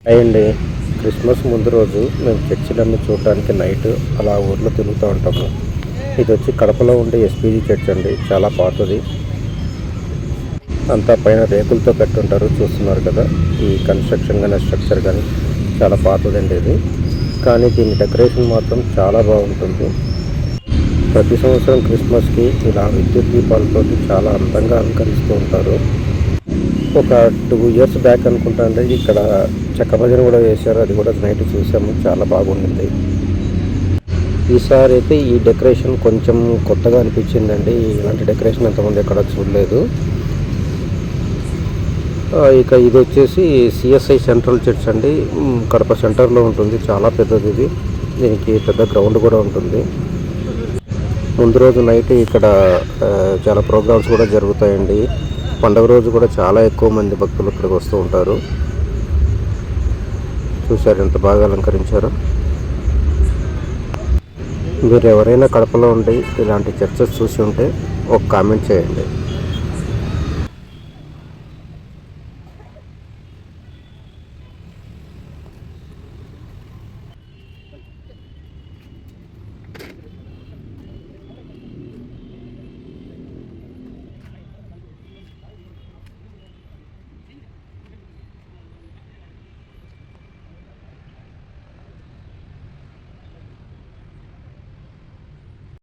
అయ్యండి. క్రిస్మస్ ముందు రోజు మేము చర్చిలన్నీ చూడడానికి నైట్ అలా ఊర్లో తిరుగుతూ ఉంటాము. ఇది వచ్చి కడపలో ఉండే ఎస్పీజీ చర్చ్ అండి. చాలా పాతది. అంతా పైన రేకులతో కట్టుంటారు, చూస్తున్నారు కదా. ఈ కన్స్ట్రక్షన్ కానీ స్ట్రక్చర్ కానీ చాలా పాతదండి ఇది. కానీ దీని డెకరేషన్ మాత్రం చాలా బాగుంటుంది. ప్రతి సంవత్సరం క్రిస్మస్కి ఇలా విద్యుత్ దీపాలతో చాలా అందంగా అలంకరిస్తూ ఉంటారు. ఒక 2 years బ్యాక్ అనుకుంటా అండి, ఇక్కడ చెక్క భజన కూడా వేశారు. అది కూడా నైట్ చూసాము, చాలా బాగుండింది. ఈసారి అయితే ఈ డెకరేషన్ కొంచెం కొత్తగా అనిపించిందండి. ఇలాంటి డెకరేషన్ ఎంతమంది ఎక్కడ చూడలేదు. ఇక ఇది వచ్చేసి సిఎస్ఐ సెంట్రల్ చర్చ్ అండి. కడప సెంటర్లో ఉంటుంది. చాలా పెద్దది ఇది. దీనికి పెద్ద గ్రౌండ్ కూడా ఉంటుంది. ముందు రోజు నైట్ ఇక్కడ చాలా ప్రోగ్రామ్స్ కూడా జరుగుతాయండి. పండుగ రోజు కూడా చాలా ఎక్కువ మంది భక్తులు ఇక్కడికి వస్తూ ఉంటారు. చూశారు ఎంత బాగా అలంకరించారో. మీరు ఎవరైనా కడపలో ఉండి ఇలాంటి చర్చెస్ చూసి ఉంటే ఒక కామెంట్ చేయండి.